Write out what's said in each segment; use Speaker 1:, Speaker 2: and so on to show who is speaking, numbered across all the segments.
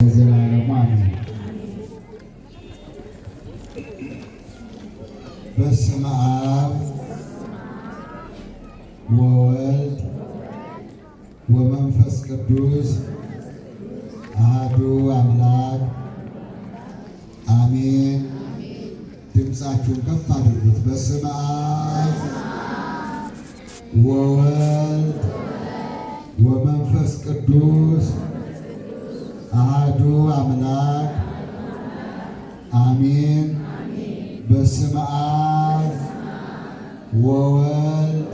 Speaker 1: ለዘላለሙ አሜን። በስመ አብ ወወልድ ወመንፈስ ቅዱስ አሐዱ አምላክ አሜን። ድምፃችሁን ከፍ አድርጉት። በስመ አብ ወወልድ ወመንፈስ ቅዱስ አሐዱ አምላክ አሜን። በስመ አብ ወወልድ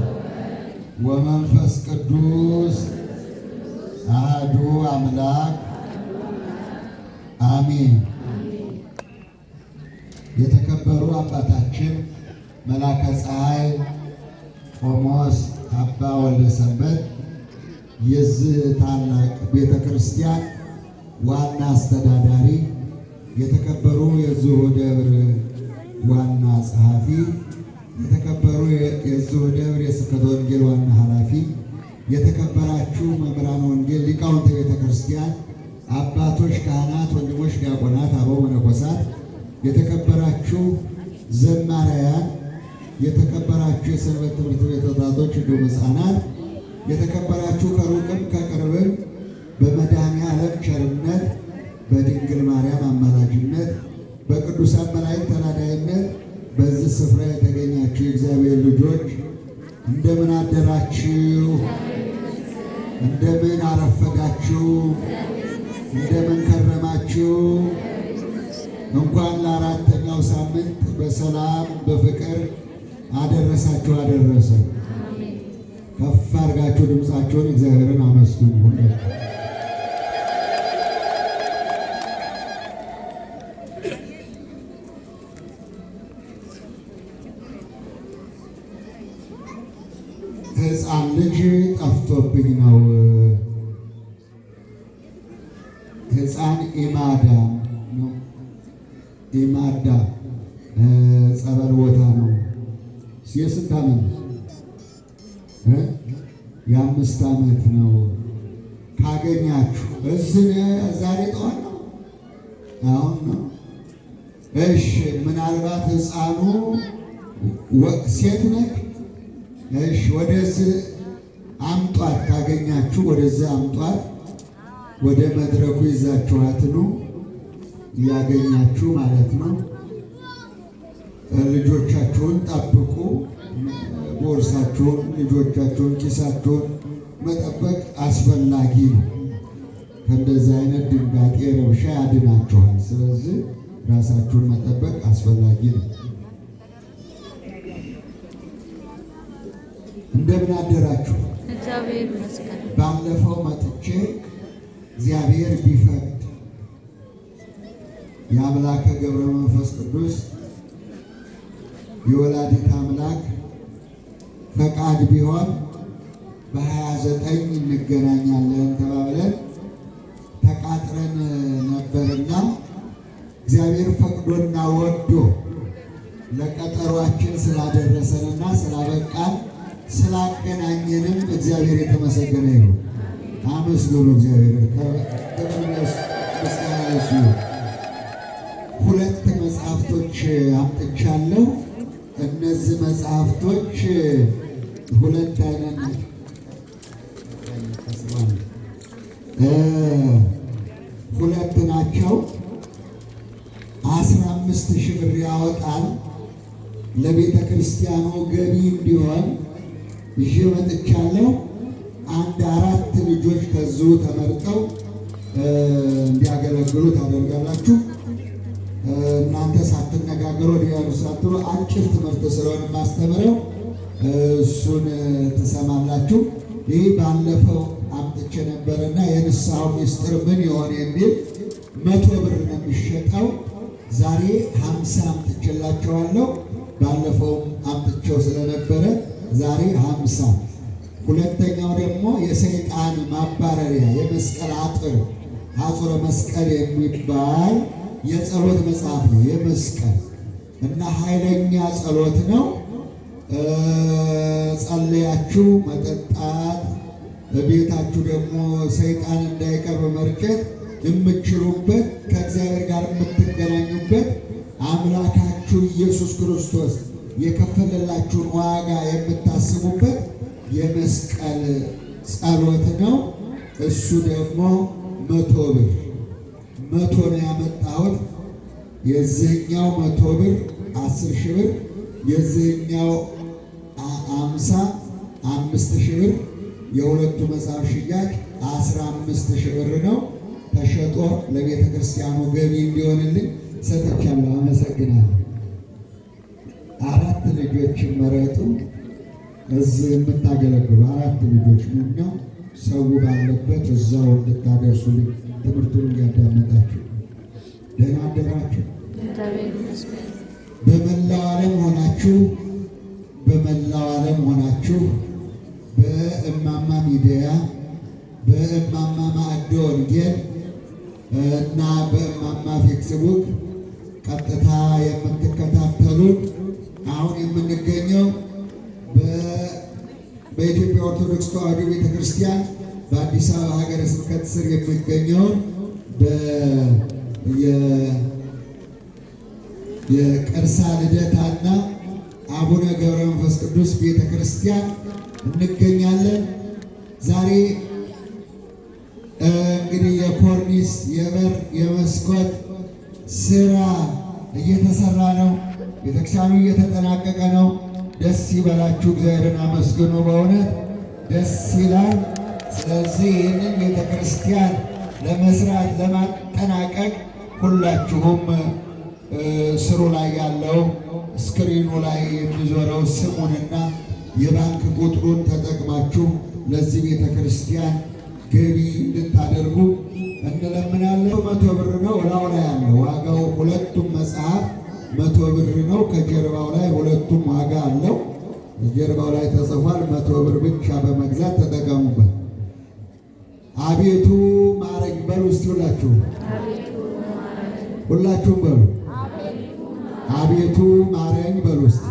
Speaker 1: ወመንፈስ ቅዱስ አሐዱ አምላክ አሜን። የተከበሩ አባታችን መላከ ፀሐይ ቆሞስ አባ ወልደ ሰንበት የዚህ ታላቅ ቤተ ክርስቲያን ዋና አስተዳዳሪ፣ የተከበሩ የዚሁ ደብር ዋና ጸሐፊ፣ የተከበሩ የዚሁ ደብር የስብከተ ወንጌል ዋና ኃላፊ፣ የተከበራችሁ መምህራን ወንጌል፣ ሊቃውንተ ቤተ ክርስቲያን፣ አባቶች ካህናት፣ ወንድሞች ዲያቆናት፣ አበው መነኮሳት፣ የተከበራችሁ ዘማሪያን፣ የተከበራችሁ የሰንበት ትምህርት ቤት ወጣቶች እንዲሁም ሕፃናት፣ የተከበራችሁ ከሩቅም ከቅርብም በመድኃኔዓለም ቸርነት በድንግል ማርያም አማላጅነት በቅዱሳን መላእክት ተራዳኢነት በዚህ ስፍራ የተገኛችሁ የእግዚአብሔር ልጆች እንደምን አደራችሁ? እንደምን አረፈዳችሁ? እንደምን ከረማችሁ? እንኳን ለአራተኛው ሳምንት በሰላም በፍቅር አደረሳችሁ አደረሰ። ከፍ አድርጋችሁ ድምፃችሁን እግዚአብሔርን አመስግኑ። ሕፃን ልጅ ጠፍቶብኝ ነው። ሕፃን ኢማዳ ነው። ኢማዳ ጸበል ቦታ ነው። የስንት ዓመት ነው? የ5 ዓመት ነው። ካገኛችሁ እዚህ ዛሬ ጠዋት ነው አሁን ነው። እሺ፣ ምናልባት ሕፃኑ ሴት ነች። እሺ፣ ወደዚህ አምጧት። ካገኛችሁ ወደዚህ አምጧት። ወደ መድረኩ ይዛችኋት ነው ያገኛችሁ ማለት ነው። ልጆቻችሁን ጠብቁ። ቦርሳችሁን፣ ልጆቻችሁን፣ ኪሳችሁን መጠበቅ አስፈላጊ ነው። ከእንደዚህ አይነት ድንጋጤ ረብሻ ያድናችኋል። ስለዚህ ራሳችሁን መጠበቅ አስፈላጊ ነው። እንደምን አደራችሁ?
Speaker 2: እግዚአብሔር ይመስገን።
Speaker 1: ባለፈው መጥቼ እግዚአብሔር ቢፈቅድ የአምላከ ገብረ መንፈስ ቅዱስ የወላዲት አምላክ ፈቃድ ቢሆን በ29 እንገናኛለን ተባብለን ተቃጥረን ነበርና እግዚአብሔር ፈቅዶና ወዶ ለቀጠሯችን ስላደረሰንና ስላበቃን ስላገናኘንም እግዚአብሔር የተመሰገነ ይሁን። አመስግኑ እግዚአብሔር። ምስጋና ለእሱ ይሁን። 2 መጽሐፍቶች አምጥቻለሁ። እነዚህ መጽሐፍቶች 2 አይነት 2 ናቸው። 15,000 ብር ያወጣል። ለቤተ ክርስቲያኑ ገቢ እንዲሆን ይዤ መጥቻለሁ። 4 ልጆች ከዚሁ ተመርጠው እንዲያገለግሉ ታደርጋላችሁ። እናንተ ሳትነጋገሩ ወዲያሉ ሳትሉ አጭር ትምህርት ስለሆነ ማስተምረው እሱን ትሰማላችሁ። ይህ ባለፈው አምጥቼ ነበርና የንስሐው ምስጢር ምን ይሆን የሚል 100 ብር ነው የሚሸጠው። ዛሬ 50 አምጥቼላችኋለሁ። ባለፈው አምጥቼው ስለነበረ ዛሬ 50። ሁለተኛው ደግሞ የሰይጣን ማባረሪያ የመስቀል አጥር አጹረ መስቀል የሚባል የጸሎት መጽሐፍ ነው። የመስቀል እና ኃይለኛ ጸሎት ነው። ጸልያችሁ መጠጣት፣ በቤታችሁ ደግሞ ሰይጣን እንዳይቀርብ መርጨት የምትችሉበት ከእግዚአብሔር ጋር የምትገናኙበት አምላካችሁ ኢየሱስ ክርስቶስ የከፈለላችሁን ዋጋ የምታስቡበት የመስቀል ጸሎት ነው። እሱ ደግሞ 100 ብር 100 ነው ያመጣሁት። የዚህኛው 100 ብር 10,000 ብር፣ የዚህኛው 5,000 ብር፣ የሁለቱ መጽሐፍ ሽያጭ 15,000 ብር ነው። ተሸጦ ለቤተ ክርስቲያኑ ገቢ እንዲሆንልኝ ሰጥቻለሁ። አመሰግናለሁ። 4 ልጆችን መረጡ። እዚህ የምታገለግሉ 4 ልጆች ነው። ሰው ባለበት እዛው እንድታደርሱልኝ ትምህርቱን እያዳመጣችሁ ደህና አደራችሁ። በመላው ዓለም ሆናችሁ በእማማ ሚዲያ በእማማ ማዕደ ወንጌል እና በእማማ ፌስቡክ ቀጥታ የምትከታተሉን አሁን የምንገኘው በኢትዮጵያ ኦርቶዶክስ ተዋሕዶ ቤተክርስቲያን በአዲስ አበባ ሀገረ ስብከት ስር የሚገኘውን የቀርሳ ልደታና አቡነ ገብረ መንፈስ ቅዱስ ቤተክርስቲያን እንገኛለን። ዛሬ እንግዲህ የኮርኒስ የበር የመስኮት ስራ እየተሰራ ነው። ቤተክርስቲያኑ እየተጠናቀቀ ነው። ደስ ይበላችሁ፣ እግዚአብሔርን አመስግኑ። በእውነት ደስ ይላል። ስለዚህ ይህንን ቤተክርስቲያን ለመስራት ለማጠናቀቅ ሁላችሁም ስሩ ላይ ያለው ስክሪኑ ላይ የሚዞረው ስሙንና የባንክ ቁጥሩን ተጠቅማችሁ ለዚህ ቤተክርስቲያን ገቢ እንድታደርጉ እንለምናለን። 100 ብር ነው እላው ላይ ያለው ዋጋው። ሁለቱም መጽሐፍ 100 ብር ነው። ከጀርባው ላይ ሁለቱም ዋጋ አለው። ጀርባው ላይ ተጽፏል። 100 ብር ብቻ በመግዛት ተጠቀሙበት። አቤቱ ማረኝ በሉ እስቲ ሁላችሁም በሉ አቤቱ ማረኝ በሉ እስቲ።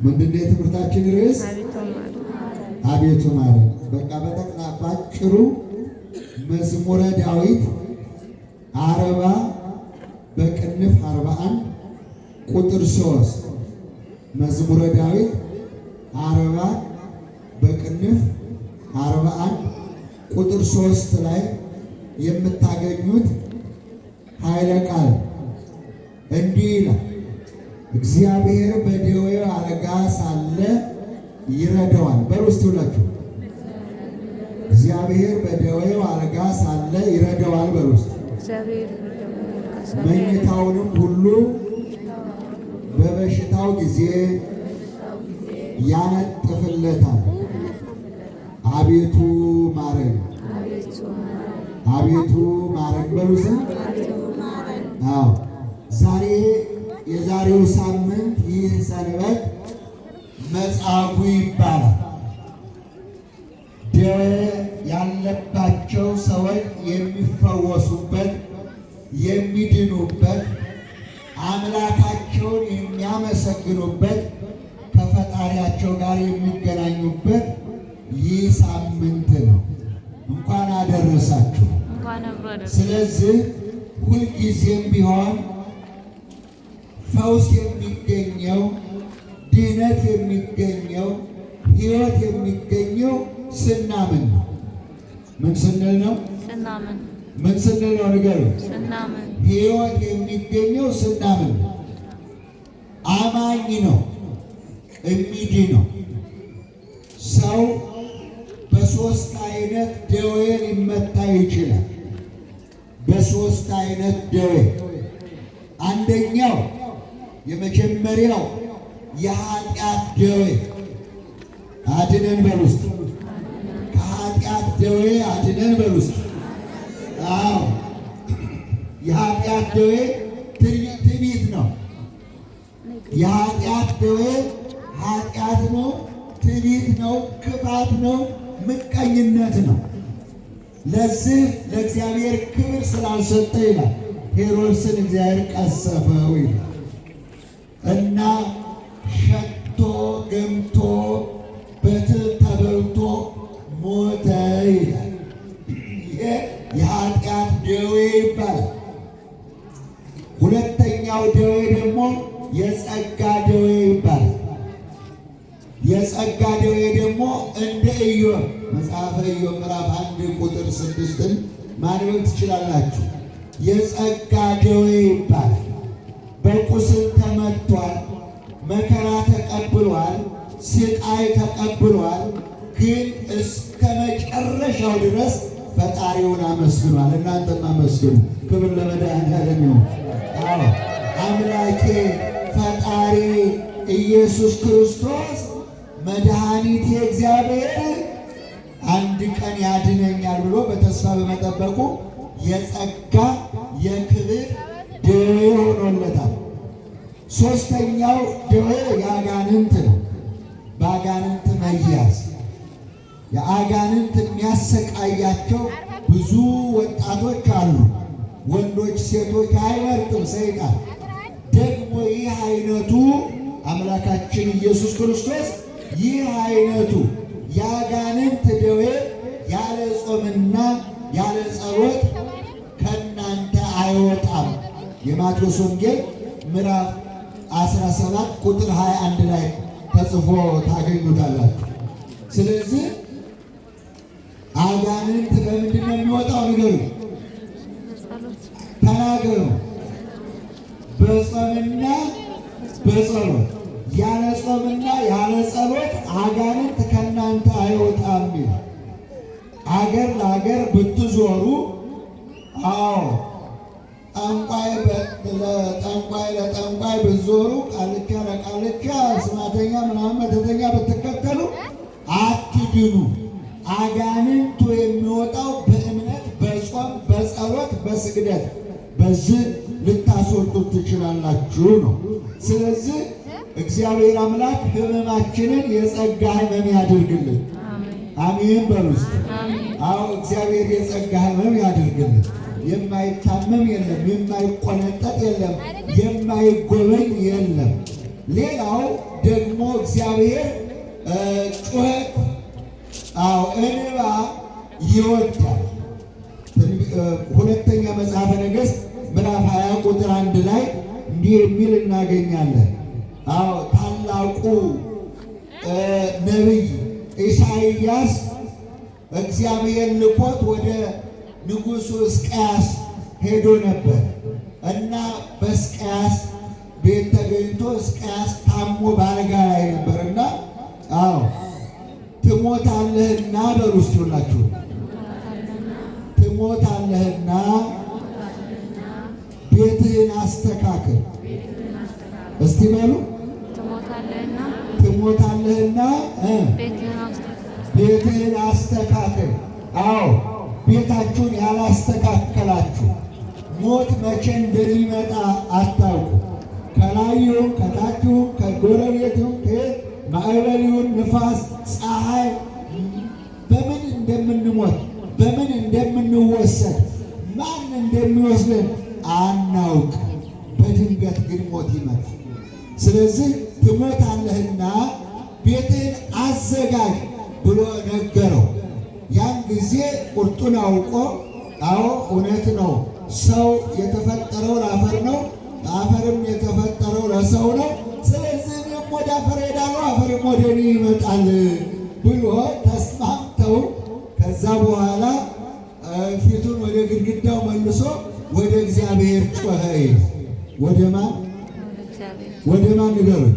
Speaker 1: ምንድነው የትምህርታችን ርዕስ? አቤቱ ማረኝ። በቃ በጠቅላ ባጭሩ መዝሙረ ዳዊት 40 በቅንፍ 41 ቁጥር 3 መዝሙረ ዳዊት 40 በቅንፍ 41 ቁጥር 3 ላይ የምታገኙት ኃይለ ቃል እንዲህ ይላል። እግዚአብሔር በደዌው አልጋ ሳለ ይረዳዋል። በውስጥ ሁላችሁ እግዚአብሔር በደዌው አልጋ ሳለ ይረዳዋል። በውስጥ መኝታውንም ሁሉ በበሽታው ጊዜ ያነጥፍለታል። አቤቱ ማረን፣ አቤቱ ማረን በሉስ። አዎ ዛሬ የዛሬው ሳምንት ይህ ሰንበት መጻጉዕ ይባላል። ደዌ ያለባቸው ሰዎች የሚፈወሱበት የሚድኑበት አምላካቸውን የሚያመሰግኑበት ከፈጣሪያቸው ጋር የሚገናኙበት ይህ ሳምንት ነው። እንኳን አደረሳችሁ። ስለዚህ ሁልጊዜም ቢሆን ፈውስ የሚገኘው ድነት የሚገኘው ሕይወት የሚገኘው ስናምን ነው። ምን ስንል ነው? ስናምን። ምን ስንል ነው? ንገሩ። ስናምን። ሕይወት የሚገኘው ስናምን ነው። አማኝ ነው የሚድነው። ሰው በሶስት አይነት ደዌ ሊመታ ይችላል። በሶስት አይነት ደዌ አንደኛው የመጀመሪያው የኃጢአት ደዌ አድነን በል ውስጥ ከኃጢአት ደዌ አድነን በል ውስጥ። አዎ የኃጢአት ደዌ ትዕቢት ነው። የኃጢአት ደዌ ኃጢአት ነው፣ ትዕቢት ነው፣ ክፋት ነው፣ ምቀኝነት ነው። ለዚህ ለእግዚአብሔር ክብር ስላልሰጠ ይላል ሄሮድስን እግዚአብሔር ቀሰፈው ይላል እና ሸቶ ገምቶ በትል ተበልቶ ሞተ ይላል። ይሄ ሌላው ደዌ ደግሞ የጸጋ ደዌ ይባላል። የጸጋ ደዌ ደግሞ እንደ ኢዮብ መጽሐፈ ኢዮብ ምዕራፍ 1 ቁጥር 6ን ማንበብ ትችላላችሁ። የጸጋ ደዌ ይባላል። በቁስል ተመቷል፣ መከራ ተቀብሏል፣ ስቃይ ተቀብሏል። ግን እስከ መጨረሻው ድረስ ፈጣሪውን አመስግኗል። እናንተም አመስግኑ። ክብር ለመድኃኔዓለም ይሁን። አምላኬ ፈጣሪ ኢየሱስ ክርስቶስ መድኃኒቴ እግዚአብሔር አንድ ቀን ያድነኛል ብሎ በተስፋ በመጠበቁ የጸጋ የክብር ደዌ ሆኖለታል። ሦስተኛው ደዌ የአጋንንት ነው። በአጋንንት መያዝ የአጋንንት የሚያሰቃያቸው ብዙ ወጣቶች አሉ። ወንዶች ሴቶች አይመርጥም ሰይጣን። ደግሞ ይህ አይነቱ አምላካችን ኢየሱስ ክርስቶስ ይህ አይነቱ የአጋንንት ደዌ ያለ ጾምና ያለ ጸሎት ከእናንተ አይወጣም። የማቴዎስ ወንጌል ምዕራፍ 17 ቁጥር 21 ላይ ተጽፎ ታገኙታላችሁ። ስለዚህ አጋንንት በምንድን ነው የሚወጣው? ንገሩ፣ ተናገሩ። በጾምና በጸሎት። ያለ ጾምና ያለ ጸሎት አጋንንት ከእናንተ አይወጣም ይላል። አገር ለአገር ብትዞሩ፣ ጠንቋይ ለጠንቋይ ብትዞሩ፣ ቃልቻ ለቃልቻ፣ ስማተኛ ምናምን መተተኛ ብትከተሉ አትድኑ። አጋንንቱ የሚወጣው በእምነት በጾም በጸሎት በስግደት በዚህ ልታስወጡት ትችላላችሁ ነው። ስለዚህ እግዚአብሔር አምላክ ሕመማችንን የጸጋ ሕመም ያድርግልን። አሜን በሉ እስቲ። አዎ እግዚአብሔር የጸጋ ሕመም ያድርግልን። የማይታመም የለም፣ የማይቆነጠጥ የለም፣ የማይጎበኝ የለም። ሌላው ደግሞ እግዚአብሔር ጩኸት እንባ ይወዳል። ሁለተኛ መጽሐፈ ነገሥት ምዕራፍ 20 ቁጥር 1 ላይ እንዲህ የሚል እናገኛለን። ታላቁ ነቢይ ኢሳይያስ እግዚአብሔር ልኮት ወደ ንጉሡ ሕዝቅያስ ሄዶ ነበር እና በሕዝቅያስ ቤት ተገኝቶ ሕዝቅያስ ታሞ በአልጋ ላይ ነበርና ትሞታለህና በሉ እስቲ ሁላችሁ ትሞታለህና ቤትህን አስተካክል። እስቲ በሉ ትሞታለህና ቤትህን አስተካክል። ቤታችሁን ያላስተካከላችሁ ሞት መቼ እንደሚመጣ አታውቁ። ከላዩም ከታችሁም ከጎረቤቱም ማዕበል ይሁን ንፋስ፣ ፀሐይ በምን እንደምንሞት በምን እንደምንወሰድ ማን እንደሚወስደን አናውቅ። በድንገት ግን ሞት ይመጣል። ስለዚህ ትሞታለህና ቤትህን አዘጋጅ ብሎ ነገረው። ያን ጊዜ ቁርጡን አውቆ እውነት ነው፣ ሰው የተፈጠረው ለአፈር ነው፣ አፈርም የተፈጠረው ለሰው ነው። ስለዚህ እኔም ወደ አፈር ሄዳለሁ፣ አፈርም ወደ እኔ ይመጣል ብሎ ተስማምተው ከዛ በኋላ ፊቱን ወደ ግድግዳው መልሶ ወደ እግዚአብሔር ጮኸ። ወደ ማን? ወደ ማን ንገሩኝ?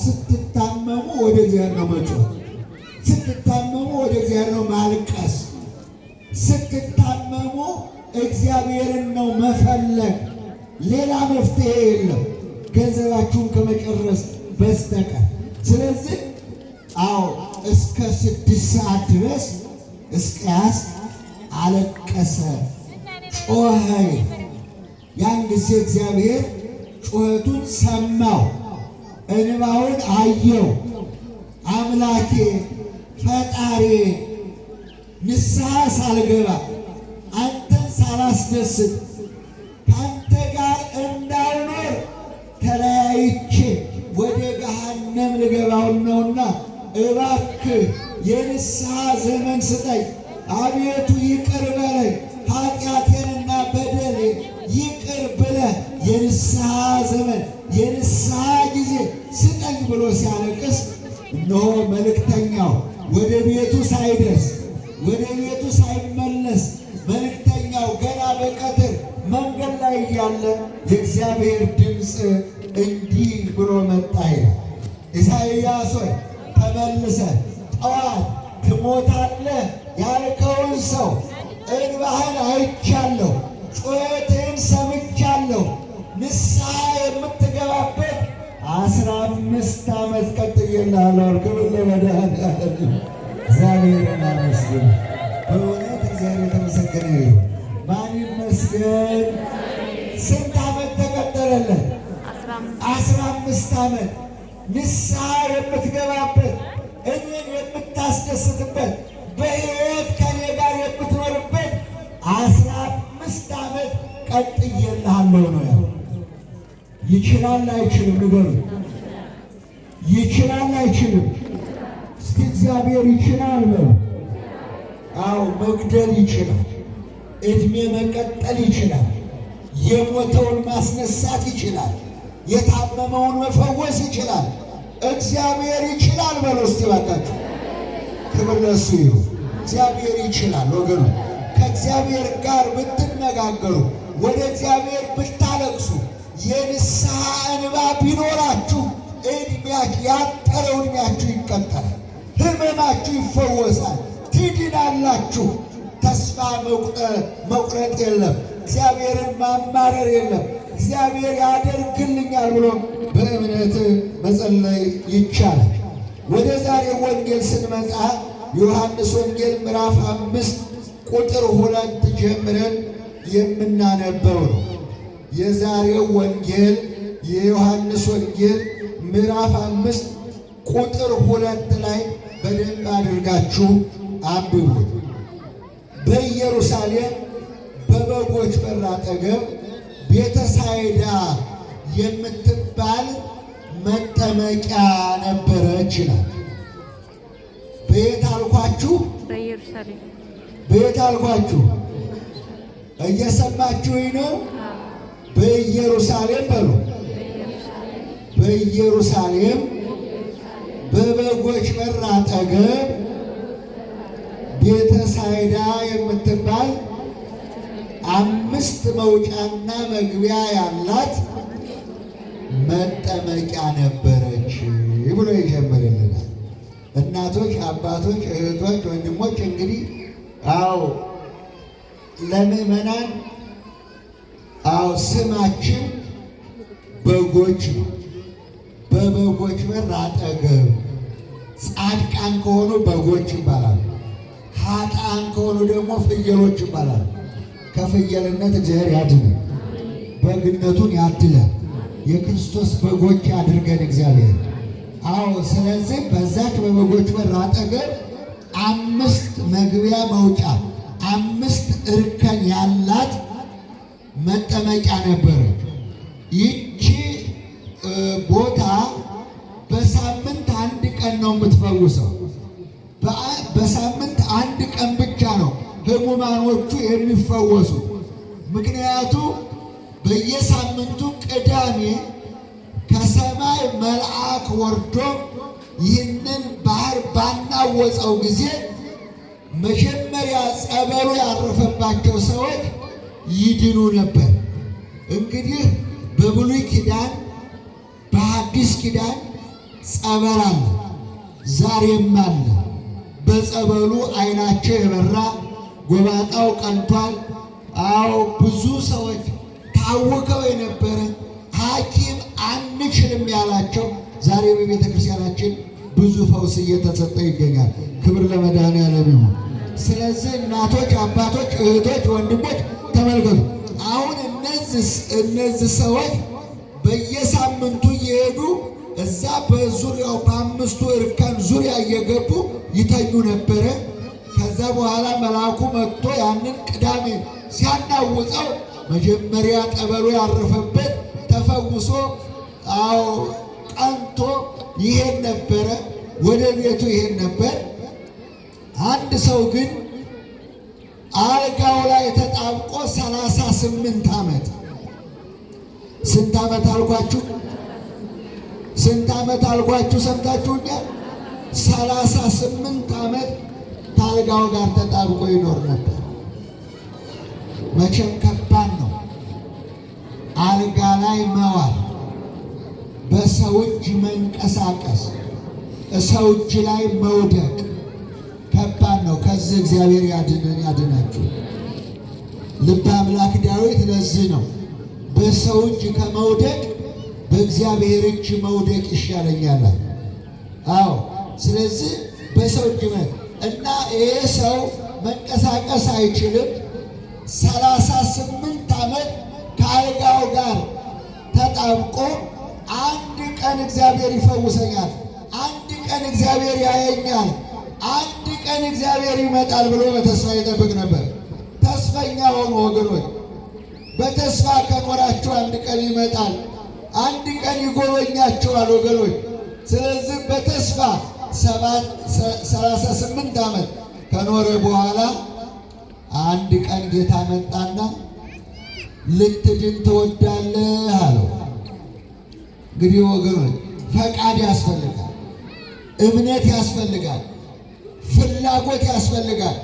Speaker 1: ስትታመሙ ወደ እግዚአብሔር ነው መጮህ። ስትታመሙ ወደ እግዚአብሔር ነው ማልቀስ። ስትታመሙ እግዚአብሔርን ነው መፈለግ። ሌላ መፍትሄ የለም ገንዘባችሁን ከመጨረስ በስተቀር። ስለዚህ እስከ 6 ሰዓት ድረስ ሕዝቅያስ አለቀሰ፣ ጮኸ። ያን ጊዜ እግዚአብሔር ጩኸቱን ሰማው፣ እንባውን አየው። አምላኬ ፈጣሪ ንስሐ ሳልገባ አንተን ሳላስደስት ከአንተ ጋር እንዳልኖር ተለያይቼ ወደ ገሃነም ልገባውን ነውና እባክህ የንስሐ ዘመን ስጠኝ። አቤቱ ይቅር በለኝ፣ ኃጢአቴንና በደሌን ይቅር ብለህ እያለ የእግዚአብሔር ድምፅ እንዲህ ብሎ መጣ ይላል። ኢሳይያስ ሆይ ተመልሰህ ጠዋት ትሞታለህ ያልከውን ሰው እንባህን አይቻለሁ፣ ጩኸትህን ሰምቻለሁ። ንስሐ የምትገባበት 15 ዓመት ቀጥዬልሃለሁ። ክብር ለመድኃኔዓለም። እግዚአብሔርን አመስግን። በእውነት እግዚአብሔር የተመሰገነ ይሁን። ማን ይመስገን? ስንት ዓመት ተቀጠረለት? 15 ዓመት ንስሐ የምትገባበት እኔን የምታስደስትበት በሕይወት ከኔ ጋር የምትኖርበት 15 ዓመት ቀጥዬልሃለሁ ነው ያለው። ይችላል አይችልም? ንገሩ። ይችላል አይችልም? እስቲ እግዚአብሔር ይችላል በሉ። አዎ መግደል ይችላል። ዕድሜ መቀጠል ይችላል። የሞተውን ማስነሳት ይችላል። የታመመውን መፈወስ ይችላል። እግዚአብሔር ይችላል በሉ እስቲ ባካችሁ። ክብር ለእሱ ይሁን። እግዚአብሔር ይችላል ወገኑ። ከእግዚአብሔር ጋር ብትነጋገሩ፣ ወደ እግዚአብሔር ብታለቅሱ፣ የንስሐ እንባ ቢኖራችሁ ዕድሜያችሁ ያጠረው ዕድሜያችሁ ይቀጠላል። ሕመማችሁ ይፈወሳል። ትድናላችሁ። ተስፋ መቁረጥ የለም። እግዚአብሔርን ማማረር የለም። እግዚአብሔር ያደርግልኛል ብሎ በእምነት መጸለይ ይቻላል። ወደ ዛሬ ወንጌል ስንመጣ ዮሐንስ ወንጌል ምዕራፍ 5 ቁጥር 2 ጀምረን የምናነበው ነው። የዛሬው ወንጌል የዮሐንስ ወንጌል ምዕራፍ 5 ቁጥር 2 ላይ በደንብ አድርጋችሁ አንብቡት። በኢየሩሳሌም በበጎች በር አጠገብ ቤተሳይዳ የምትባል መጠመቂያ ነበረች ይላል። በየት አልኳችሁ?
Speaker 2: በኢየሩሳሌም።
Speaker 1: በየት አልኳችሁ? እየሰማችሁኝ ነው? በኢየሩሳሌም በሉ። በኢየሩሳሌም በበጎች በር አጠገብ ቤተሳይዳ የምትባል 5 መውጫና መግቢያ ያላት መጠመቂያ ነበረች ብሎ ይጀምርልናል። እናቶች፣ አባቶች፣ እህቶች፣ ወንድሞች እንግዲህ አዎ ለምእመናን ስማችን በጎች ነው። በበጎች በር አጠገብ ጻድቃን ከሆኑ በጎች ይባላሉ። ኃጥአን ከሆኑ ደግሞ ፍየሎች ይባላሉ። ከፍየልነት እግዚአብሔር ያድነን፣ በግነቱን ያድለን፣ የክርስቶስ በጎች ያድርገን እግዚአብሔር። አዎ ስለዚህ በዛች በበጎች በር አጠገብ 5 መግቢያ መውጫ 5 እርከን ያላት መጠመቂያ ነበረች። ይቺ ቦታ በሳምንት 1 ቀን ነው የምትፈውሰው። በሳምንት 1 ቀን ብቻ ነው ሕሙማኖቹ የሚፈወሱ። ምክንያቱ በየሳምንቱ ቅዳሜ ከሰማይ መልአክ ወርዶ ይህንን ባህር ባናወፀው ጊዜ መጀመሪያ ጸበሉ ያረፈባቸው ሰዎች ይድኑ ነበር። እንግዲህ በብሉይ ኪዳን በሐዲስ ኪዳን ጸበል አለ፣ ዛሬም አለ። በጸበሉ ዓይናቸው የበራ ጎባጣው ቀንቷል። አዎ ብዙ ሰዎች ታውከው የነበረ ሐኪም አንችልም ያላቸው ዛሬ በቤተ ክርስቲያናችን ብዙ ፈውስ እየተሰጠ ይገኛል። ክብር ለመድኃኔዓለም ይሁን። ስለዚህ እናቶች፣ አባቶች፣ እህቶች፣ ወንድሞች ተመልከቱ። አሁን እነዚህ ሰዎች በየሳምንቱ እየሄዱ እዛ በዙሪያው በ5ቱ እርከን ዙሪያ እየገቡ ይተኙ ነበረ። ከዛ በኋላ መልአኩ መጥቶ ያንን ቅዳሜ ሲያናውፀው መጀመሪያ ጠበሉ ያረፈበት ተፈውሶ ቀንቶ ይሄድ ነበረ፣ ወደ ቤቱ ይሄድ ነበር። አንድ ሰው ግን አልጋው ላይ ተጣብቆ 38 ዓመት። ስንት ዓመት አልኳችሁ? ስንት ዓመት አልኳችሁ? ሰምታችሁኛል? 38 ዓመት ከአልጋው ጋር ተጣብቆ ይኖር ነበር። መቼም ከባድ ነው። አልጋ ላይ መዋል፣ በሰው እጅ መንቀሳቀስ፣ ሰው እጅ ላይ መውደቅ ከባድ ነው። ከዚህ እግዚአብሔር ያድነን ያድናችሁ። ልበ አምላክ ዳዊት ለዚህ ነው በሰው እጅ ከመውደቅ በእግዚአብሔር እጅ መውደቅ ይሻለኛል። አዎ፣ ስለዚህ በሰው እጅ እና ይሄ ሰው መንቀሳቀስ አይችልም። 38 ዓመት ከአልጋው ጋር ተጣብቆ አንድ ቀን እግዚአብሔር ይፈውሰኛል፣ አንድ ቀን እግዚአብሔር ያየኛል፣ አንድ ቀን እግዚአብሔር ይመጣል ብሎ በተስፋ ይጠብቅ ነበር። ተስፈኛ ሆኑ ወገኖች። በተስፋ ከኖራችሁ አንድ ቀን ይመጣል፣ አንድ ቀን ይጎበኛችኋል ወገኖች። ስለዚህ በተስፋ 38 ዓመት ከኖረ በኋላ አንድ ቀን ጌታ መጣና ልትድን ትወዳለህ አለው። እንግዲህ ወገኖች ፈቃድ ያስፈልጋል፣ እምነት ያስፈልጋል፣ ፍላጎት ያስፈልጋል።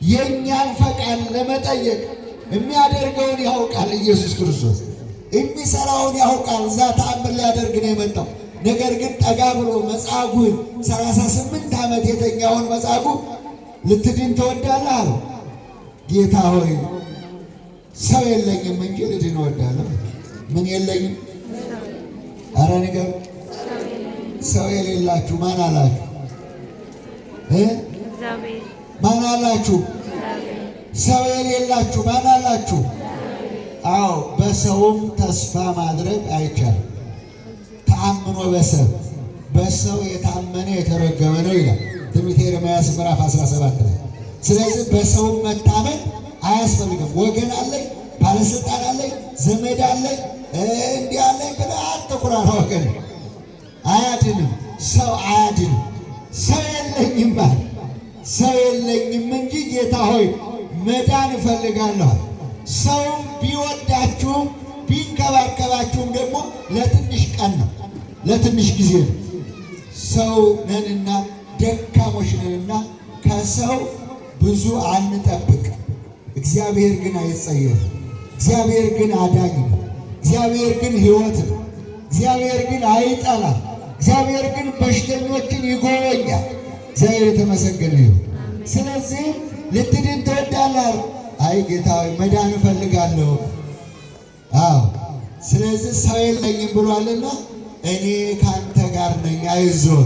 Speaker 1: የእኛን ፈቃድ ለመጠየቅ የሚያደርገውን ያውቃል ኢየሱስ ክርስቶስ፣ የሚሰራውን ያውቃል። እዛ ተአምር ሊያደርግ ነው የመጣው። ነገር ግን ጠጋ ብሎ መጻጉዕን 38 ዓመት የተኛውን መጻጉዕ ልትድን ትወዳለህ አለው። ጌታ ሆይ ሰው የለኝም እንጂ ልድን እወዳለሁ። ምን የለኝም? ኧረ ንገር። ሰው የሌላችሁ ማን አላችሁ? ማን አላችሁ? ሰው የሌላችሁ ማን አላችሁ? አዎ፣ በሰውም ተስፋ ማድረግ አይቻልም። ተአምኖ በሰው የታመነ የተረገመ ነው ይላል ትንቢተ ኤርምያስ ምዕራፍ 17 ላይ። ስለዚህ በሰውም መታመን አያስፈልግም። ወገን አለኝ፣ ባለስልጣን አለኝ፣ ዘመድ አለኝ፣ እንዲህ አለኝ ብለህ አትኩራራ። ወገን አያድንም፣ ሰው አያድንም። ሰው የለኝም ባል ሰው የለኝም እንጂ ጌታ ሆይ መዳን እፈልጋለሁ። ሰውም ቢወዳችሁም ቢንከባከባችሁም ደግሞ ለትንሽ ቀን ነው፣ ለትንሽ ጊዜ ነው። ሰው ነንና ደካሞች ነንና ከሰው ብዙ አንጠብቅ። እግዚአብሔር ግን አይጸየፍም። እግዚአብሔር ግን አዳኝ ነው። እግዚአብሔር ግን ሕይወት ነው። እግዚአብሔር ግን አይጠላም። እግዚአብሔር ግን በሽተኞችን ይጎበኛል። እግዚአብሔር የተመሰገነ ይሁን። ስለዚህ ልትድን ትወዳለህ? አይ ጌታ ሆይ መዳን እፈልጋለሁ። አዎ፣ ስለዚህ ሰው የለኝም ብሏልና እኔ ካንተ ጋር ነኝ፣ አይዞህ።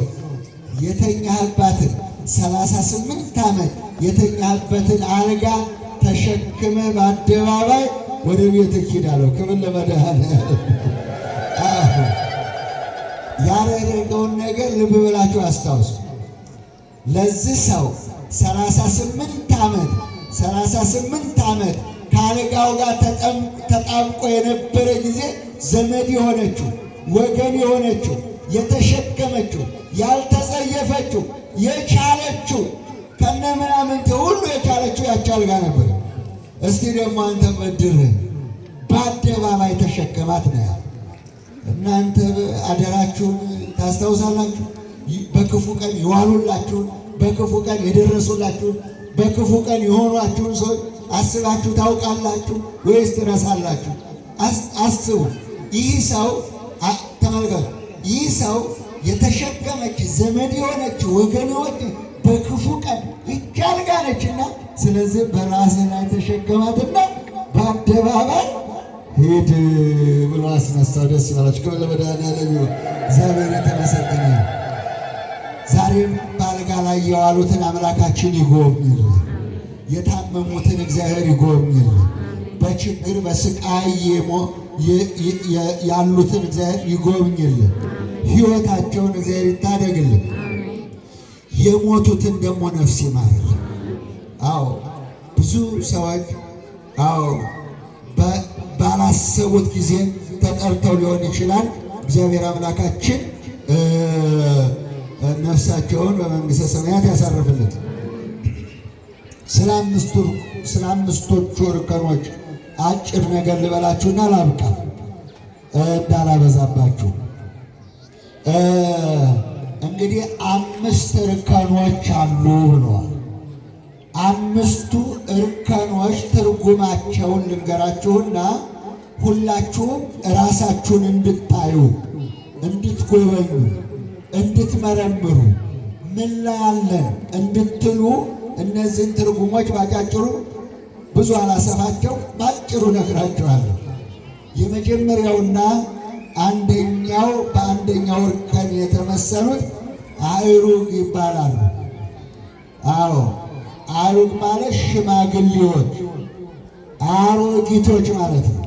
Speaker 1: የተኛህባትን 38 ዓመት የተኛህበትን አልጋ ተሸክመ በአደባባይ ወደ ቤትህ ሂድ አለው። ክብር ለመድኃኔዓለም። ያደረገውን ነገር ልብ ብላችሁ አስታውሱ። ለዚህ ሰው 38 ዓመት ከአልጋው ጋር ተጣብቆ የነበረ ጊዜ ዘመድ የሆነችው ወገን የሆነችው የተሸከመችው ያልተጸየፈችው የቻለችው ከነ ምናምንቴ ሁሉ የቻለችው ያቺ አልጋ ነበር። እስቲ ደግሞ አንተ በድርህ በአደባባይ ተሸከማት ነው ያለው። እናንተ አደራችሁን ታስታውሳላችሁ? በክፉ ቀን የዋሉላችሁን፣ በክፉ ቀን የደረሱላችሁን፣ በክፉ ቀን የሆኗችሁን ሰዎች አስባችሁ ታውቃላችሁ ወይስ ትረሳላችሁ? አስቡ። ይህ ሰው ተመልከቱ፣ ይህ ሰው የተሸከመች ዘመድ የሆነች ወገኖች በክፉ ቀን ይህች አልጋ ነችና፣ ስለዚህ በራስህ ላይ ተሸከማትና በአደባባይ ሂድ ብሎ አስነሳው። ደስ ይበላችሁ። ክብር ለመድኃኔዓለም ይሁን። እግዚአብሔር የተመሰገነ ነው። ዛሬም በአልጋ ላይ የዋሉትን አምላካችን ይጎብኝልን። የታመሙትን እግዚአብሔር ይጎብኝልን። በችግር በስቃይ ያሉትን እግዚአብሔር ይጎብኝልን። ሕይወታቸውን እግዚአብሔር ይታደግልን። የሞቱትን ደግሞ ነፍስ ይማርልን። አዎ ብዙ ሰዎች ባላሰቡት ጊዜ ተጠርተው ሊሆን ይችላል። እግዚአብሔር አምላካችን ነፍሳቸውን በመንግሥተ ሰማያት ያሳርፍልን። ስለ አምስቶቹ እርከኖች አጭር ነገር ልበላችሁና ላብቃ እንዳላበዛባችሁ። እንግዲህ 5 እርከኖች አሉ ብለዋል። 5ቱ እርከኖች ትርጉማቸውን ልንገራችሁና ሁላችሁም ራሳችሁን እንድታዩ፣ እንድትጎበኙ፣ እንድትመረምሩ ምን ላይ አለን እንድትሉ እነዚህን ትርጉሞች ባጫጭሩ ብዙ አላሰፋቸው ባጭሩ ነግራችኋለሁ። የመጀመሪያውና አንደኛው በአንደኛው እርከን የተመሰሉት አእሩግ ይባላሉ። አዎ አእሩግ ማለት ሽማግሌዎች፣ አሮጊቶች ማለት ነው።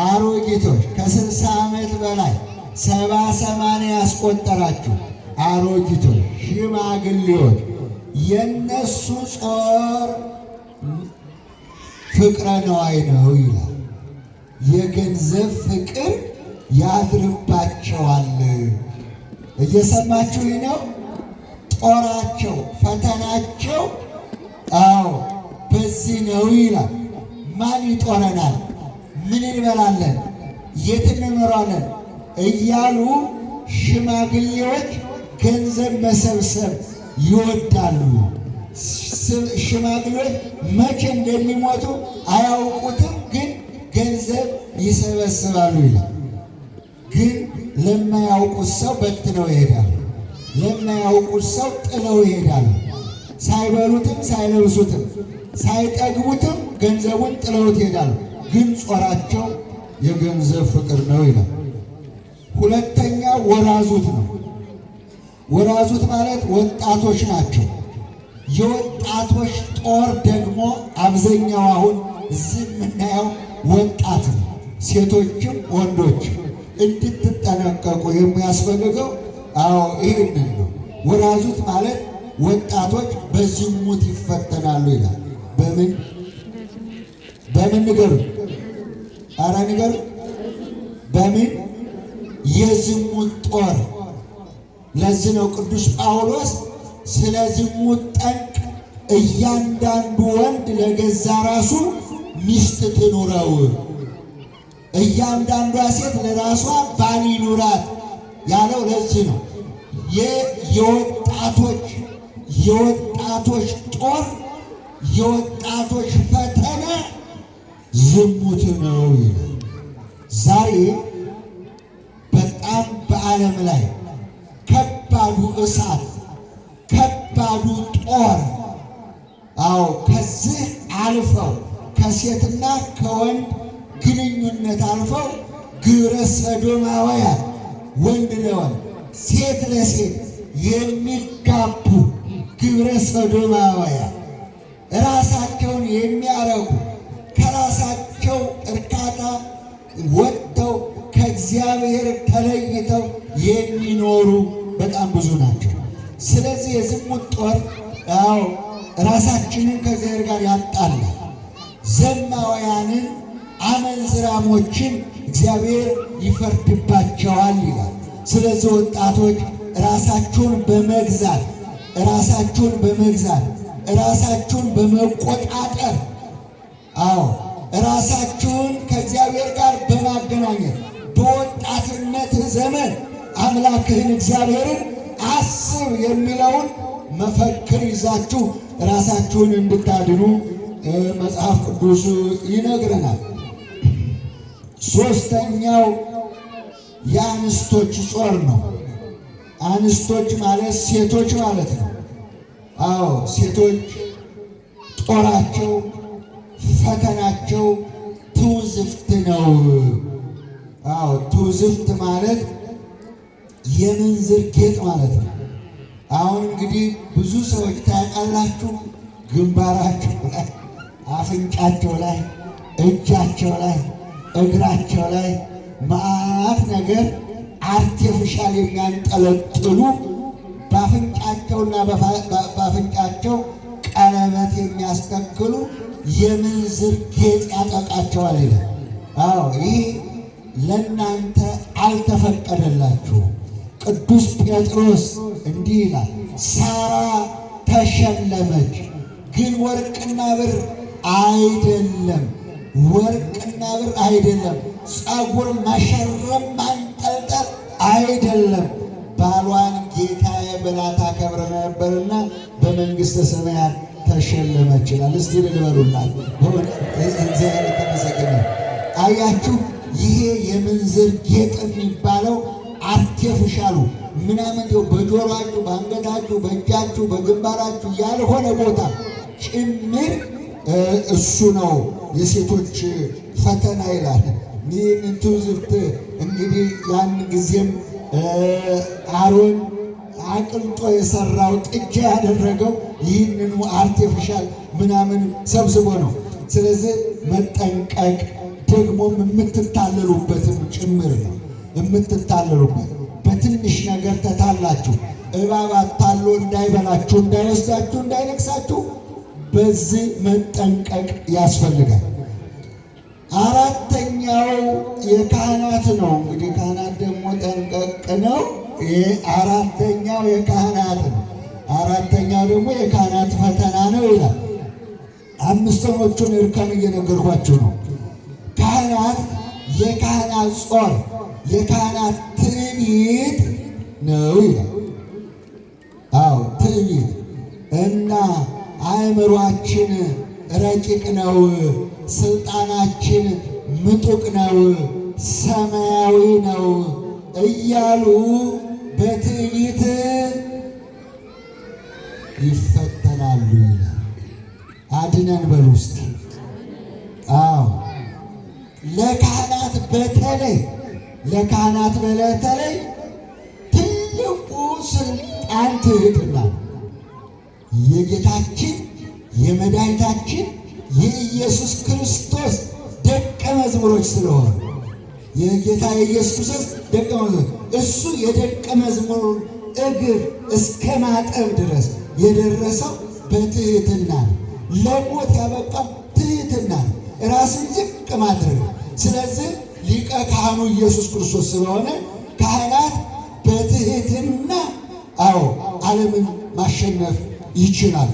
Speaker 1: አሮጊቶች ከ60 ዓመት በላይ 70-80 ያስቆጠራችሁ አሮጊቶች፣ ሽማግሌዎች የነሱ ጾር ፍቅረ ነዋይ ነው ይላል። የገንዘብ ፍቅር ያድርባቸዋል። እየሰማችሁ ነው? ጦራቸው፣ ፈተናቸው አዎ በዚህ ነው ይላል። ማን ይጦረናል? ምን እንበላለን? የት እንኖራለን? እያሉ ሽማግሌዎች ገንዘብ መሰብሰብ ይወዳሉ። ሽማግሌዎች መቼ እንደሚሞቱ አያውቁትም፣ ግን ገንዘብ ይሰበስባሉ ይላል። ግን ለማያውቁት ሰው በትነው ይሄዳሉ። ለማያውቁት ሰው ጥለው ይሄዳሉ። ሳይበሉትም ሳይለብሱትም ሳይጠግቡትም ገንዘቡን ጥለውት ይሄዳሉ። ግን ጾራቸው የገንዘብ ፍቅር ነው ይላል። ሁለተኛ ወራዙት ነው። ወራዙት ማለት ወጣቶች ናቸው። የወጣቶች ጦር ደግሞ አብዛኛው አሁን እዚህ የምናየው ወጣት ነው። ሴቶችም ወንዶችም እንድትጠነቀቁ የሚያስፈልገው አዎ ይህንን ነው። ወራዙት ማለት ወጣቶች በዝሙት ይፈተናሉ ይላል። በምን ንገሩ? ኧረ ንገሩ። በምን? የዝሙት ጦር። ለዚህ ነው ቅዱስ ጳውሎስ ስለ ዝሙት ጠንቅ እያንዳንዱ ወንድ ለገዛ ራሱ ሚስት ትኑረው፣ እያንዳንዷ ሴት ለራሷ ባል ይኑራት ያለው ለዚህ ነው። የወጣቶች ጦር የወጣቶች ፈተና ዝሙት ነው ይላል። ዛሬ በጣም በዓለም ላይ ከባዱ እሳት ከባዱ ጦር አዎ ከዚህ አልፈው ከሴትና ከወንድ ግንኙነት አልፈው ግብረ ሰዶማውያን ወንድ ለወንድ ሴት ለሴት የሚጋቡ ግብረ ሰዶማውያን ራሳቸውን የሚያረጉ ከራሳቸው እርካታ ወጥተው ከእግዚአብሔር ተለይተው የሚኖሩ በጣም ብዙ ናቸው። ስለዚህ የዝሙት ጦር አዎ ራሳችንን ከእግዚአብሔር ጋር ያጣላል። ዘማውያንን አመንዝራሞችን እግዚአብሔር ይፈርድባቸዋል ይላል። ስለዚህ ወጣቶች ራሳችሁን በመግዛት ራሳችሁን በመቆጣጠር አዎ ራሳችሁን ከእግዚአብሔር ጋር በማገናኘት በወጣትነት ዘመን አምላክህን እግዚአብሔርን አስብ የሚለውን መፈክር ይዛችሁ ራሳችሁን እንድታድኑ መጽሐፍ ቅዱስ ይነግረናል። ሶስተኛው የአንስቶች ጾር ነው። አንስቶች ማለት ሴቶች ማለት ነው። አዎ ሴቶች ጦራቸው ፈተናቸው ትውዝፍት ነው። አዎ ትውዝፍት ማለት የምንዝር ጌጥ ማለት ነው። አሁን እንግዲህ ብዙ ሰዎች ታውቃላችሁ፣ ግንባራቸው ላይ፣ አፍንጫቸው ላይ፣ እጃቸው ላይ፣ እግራቸው ላይ መዓት ነገር አርቲፊሻል የሚያንጠለጥሉ በአፍንጫቸውና በአፍንጫቸው ቀለበት የሚያስተክሉ የምንዝር ጌጥ ያጠቃቸዋል ይላል። አዎ ይህ ለእናንተ አልተፈቀደላችሁም። ቅዱስ ጴጥሮስ እንዲህ ይላል፣ ሳራ ተሸለመች፣ ግን ወርቅና ብር አይደለም፣ ወርቅና ብር አይደለም፣ ፀጉር መሸረም ማንጠልጠል አይደለም፣ ባሏን ጌታዬ ብላ ታከብር ነበርና በመንግሥተ ሰማያት ተሸለመች ይላል። እስቲ ልበሉላት። እግዚአብሔር የተመሰገነ አያችሁ፣ ይሄ የምንዝር ጌጥ የሚባለው አርቴፊሻሉ ምናምን በጆሮአችሁ፣ በአንገታችሁ፣ በእጃችሁ፣ በግንባራችሁ ያልሆነ ቦታ ጭምር እሱ ነው የሴቶች ፈተና ይላል። ይህን ትውዝብት እንግዲህ ያን ጊዜም አሮን አቅልጦ የሰራው ጥጃ ያደረገው ይህንኑ አርቴፊሻል ምናምን ሰብስቦ ነው። ስለዚህ መጠንቀቅ ደግሞም የምትታለሉበትም ጭምር ነው። የምትታለሉበት በትንሽ ነገር ተታላችሁ እባብ አታሎ እንዳይበላችሁ፣ እንዳይወስዳችሁ፣ እንዳይነክሳችሁ በዚህ መጠንቀቅ ያስፈልጋል። አራተኛው የካህናት ነው። እንግዲህ ካህናት ደግሞ ጠንቀቅ ነው። ይህ አራተኛው የካህናት ነው። አራተኛው ደግሞ የካህናት ፈተና ነው ይላል። አምስተኞቹን እርከን እየነገርኳችሁ ነው። ካህናት የካህናት ጾር፣ የካህናት ትዕቢት ነው ይላል። አዎ ትዕቢት እና አእምሯችን ረቂቅ ነው፣ ስልጣናችን ምጡቅ ነው፣ ሰማያዊ ነው እያሉ በትዕቢት ይፈተናሉ ይላል። አድነን በሉ እስቲ። አዎ ለካህናት በተለይ ትልቁ ስልጣን ትሕትና የጌታችን የመድኃኒታችን የኢየሱስ ክርስቶስ ደቀ መዝሙሮች ስለሆነ የጌታ የኢየሱስ ክርስቶስ ደቀ መዝሙር እሱ የደቀ መዝሙሩን እግር እስከ ማጠብ ድረስ የደረሰው በትሕትና ነው። ለሞት ያበቃው ትሕትና ነው፣ ራስን ዝቅ ማድረግ። ስለዚህ ሊቀ ካህኑ ኢየሱስ ክርስቶስ ስለሆነ ካህናት በትሕትና ዓለምን ማሸነፍ ይችላል።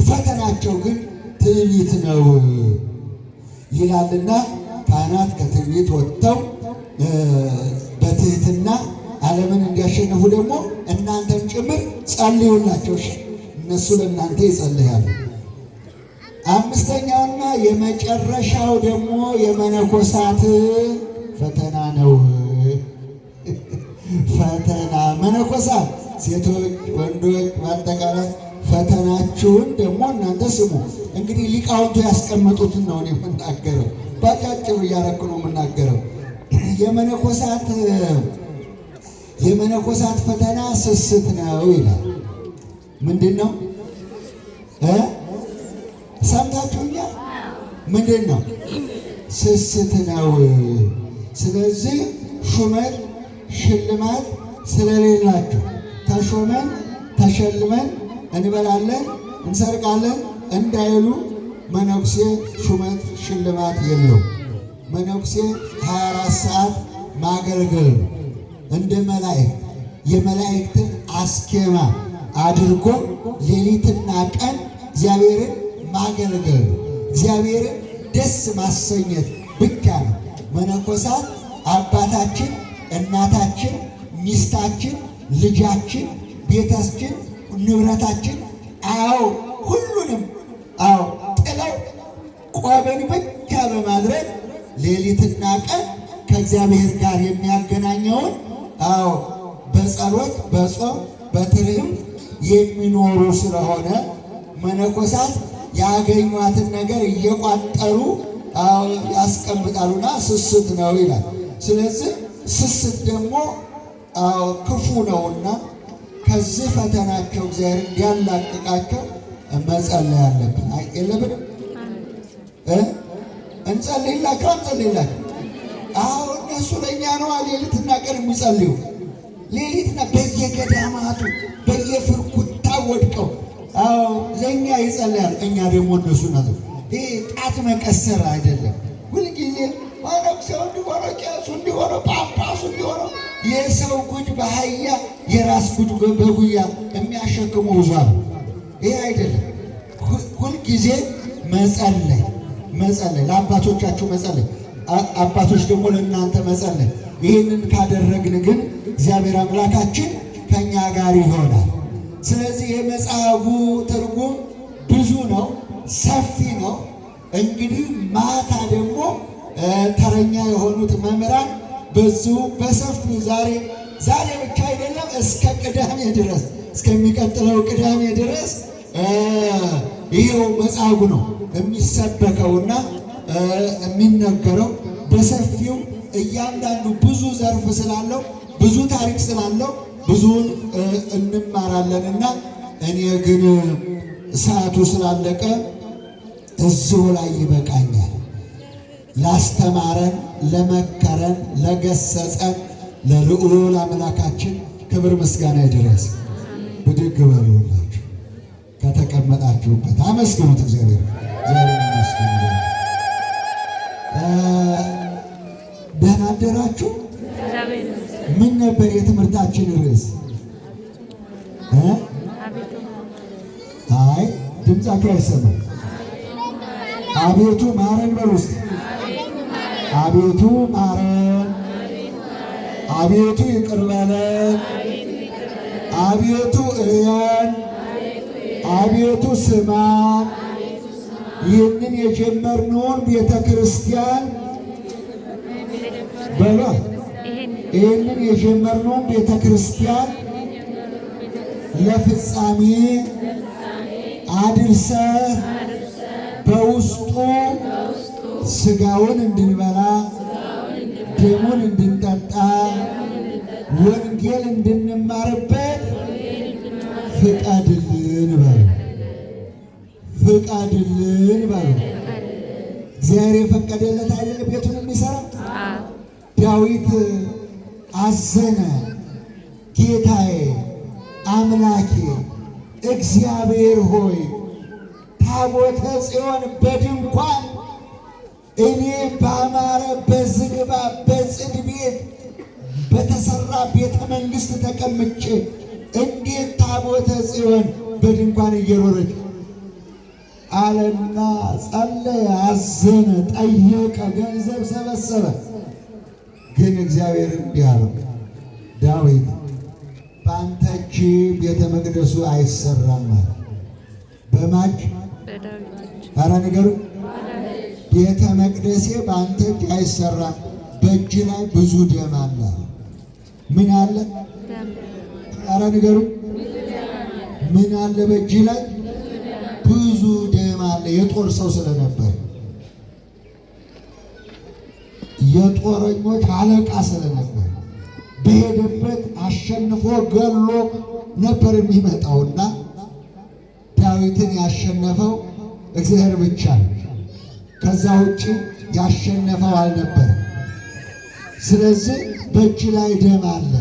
Speaker 1: ፈተናቸው ግን ትዕቢት ነው ይላልና ካህናት ከትዕቢት ወጥተው በትሕትና ዓለምን እንዲያሸንፉ ደግሞ እናንተም ጭምር ጸልዩላቸው። እነሱ ለእናንተ ይጸልያሉ። አምስተኛውና የመጨረሻው ደግሞ የመነኮሳት ፈተና ነው። ፈተና መነኮሳት፣ ሴቶች፣ ወንዶች በአጠቃላይ ፈተናችሁን ደግሞ እናንተ ስሙ። እንግዲህ ሊቃውንቱ ያስቀመጡትን ነው የምናገረው፣ ባጫጭሩ እያረኩ ነው የምናገረው። የመነኮሳት ፈተና ስስት ነው ይላል። ምንድን ነው? ሰምታችሁኛል? ምንድን ነው? ስስት ነው። ስለዚህ ሹመት ሽልማት ስለሌላቸው ተሾመን ተሸልመን እንበላለን እንሰርቃለን እንዳይሉ መነኩሴ ሹመት ሽልማት የለው። መነኩሴ 24 ሰዓት ማገልገል ነው። እንደ መላእክት የመላእክትን አስኬማ አድርጎ ሌሊትና ቀን እግዚአብሔርን ማገልገል፣ እግዚአብሔርን ደስ ማሰኘት ብቻ ነው። መነኮሳት አባታችን፣ እናታችን፣ ሚስታችን፣ ልጃችን፣ ቤታችን፣ ንብረታችን ሁሉንም ጥለው ቆበን ብቻ በማድረግ ሌሊትና ቀን ከእግዚአብሔር ጋር የሚያገናኘውን በጸሎት በጾም በትርህም የሚኖሩ ስለሆነ መነኮሳት ያገኟትን ነገር እየቋጠሩ ያስቀምጣሉና ስስት ነው ይላል። ስለዚህ ስስት ደግሞ ክፉ ነውና ከዚህ ፈተናቸው እግዚአብሔር እንዲያላቅቃቸው መጸለይ አለብን። የለብንም? እንጸልይላቸው አንጸልይላቸው? እነሱ ለእኛ ነው ሌሊትና ቀን የሚጸልዩ። ሌሊትና በየገዳማቱ በየፍርኩታ ወድቀው ለእኛ ይጸልያል። እኛ ደግሞ እነሱ ናት። ይህ ጣት መቀሰር አይደለም። ሁልጊዜ መነኩሴው እንዲሆነው፣ ቄሱ እንዲሆነው፣ ጳጳሱ እንዲሆነው የሰው ጉድ በአህያ የራስ ጉድ በጉያ የሚያሸክሙ ውዟል። ይህ አይደለም። ሁልጊዜ መጸለይ ለአባቶቻችሁ መጸለይ፣ አባቶች ደግሞ ለእናንተ መጸለይ። ይህንን ካደረግን ግን እግዚአብሔር አምላካችን ከእኛ ጋር ይሆናል። ስለዚህ የመጽሐፉ ትርጉም ብዙ ነው፣ ሰፊ ነው። እንግዲህ ማታ ደግሞ ተረኛ የሆኑት መምህራን ብዙ በሰፊው ዛሬ ብቻ አይደለም እስከ ቅዳሜ ድረስ እስከሚቀጥለው ቅዳሜ ድረስ ይሄው መጻጉዕ ነው የሚሰበከውና የሚነገረው በሰፊው እያንዳንዱ ብዙ ዘርፍ ስላለው ብዙ ታሪክ ስላለው ብዙውን እንማራለንና እኔ ግን ሰዓቱ ስላለቀ እዚሁ ላይ ይበቃኛል። ላስተማረን፣ ለመከረን፣ ለገሰጸን ለልዑል አምላካችን ክብር ምስጋና ይድረስ። ብድግ በሉላችሁ ከተቀመጣችሁበት አመስግኑት። እግዚአብሔር አመስግኑ። ደህና አደራችሁ። ምን ነበር የትምህርታችን ርዕስ? አይ ድምጻችሁ አይሰማም። አቤቱ ማረን በሉ እስቲ። አቤቱ ማረን፣ አቤቱ ይቅር በለን፣ አቤቱ እየን፣ አቤቱ ስማን። ይህንን የጀመርነውን ቤተ ክርስቲያን በሏ። ይህንን የጀመርነውን ቤተ ክርስቲያን ለፍጻሜ አድርሰህ በውስጡ ሥጋውን እንድንበላ ደሙን እንድንጠጣ ወንጌል እንድንማርበት ፍቀድልን በሉ። ፍቀድልን በሉ። እግዚአብሔር የፈቀደለት አይደል ቤቱን የሚሰራ? ዳዊት አዘነ። ጌታዬ አምላኬ እግዚአብሔር ሆይ ታቦተ ጽዮን በድንኳን እኔ ባማረ በዝግባ በጽድ ቤት በተሰራ ቤተ መንግሥት ተቀምጬ እንዴት ታቦተ ጽዮን በድንኳን እየኖረች አለና ጸለየ፣ አዘነ፣ ጠየቀ፣ ገንዘብ ሰበሰበ። ግን እግዚአብሔር እንዲህ አለው፣ ዳዊት በአንተ እጅ ቤተ መቅደሱ አይሰራም አለ። በማጅ ኧረ ንገሩ። ቤተ መቅደሴ በአንተ እጅ አይሰራም፣ በእጅ ላይ ብዙ ደም አለ። ምን አለ? ኧረ ንገሩ። ምን አለ? በእጅ ላይ ብዙ ደም አለ። የጦር ሰው ስለነበር የጦረኞች አለቃ ስለነበር በሄደበት አሸንፎ ገሎ ነበር የሚመጣውና ዳዊትን ያሸነፈው እግዚአብሔር ብቻ ነው። ከዛ ውጭ ያሸነፈው አልነበረም። ስለዚህ በእጅ ላይ ደም አለ።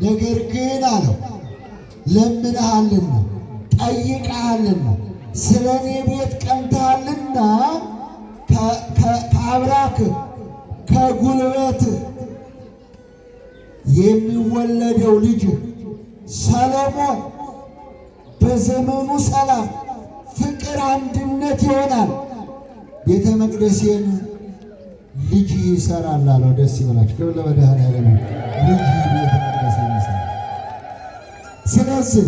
Speaker 1: ነገር ግን አለው ለምንሃልና ጠይቀሃልና ስለ እኔ ቤት ቀንተሃልና ከአብራክህ ከጉልበትህ የሚወለደው ልጅ ሰሎሞን በዘመኑ ሰላም፣ ፍቅር፣ አንድነት ይሆናል። ቤተ መቅደሴን ልጅ ይሰራል አለው። ደስ ይበላችሁ። ክብር ለመድኃኔዓለም። ልጅ ቤተ መቅደሴን ይሰራል። ስለዚህ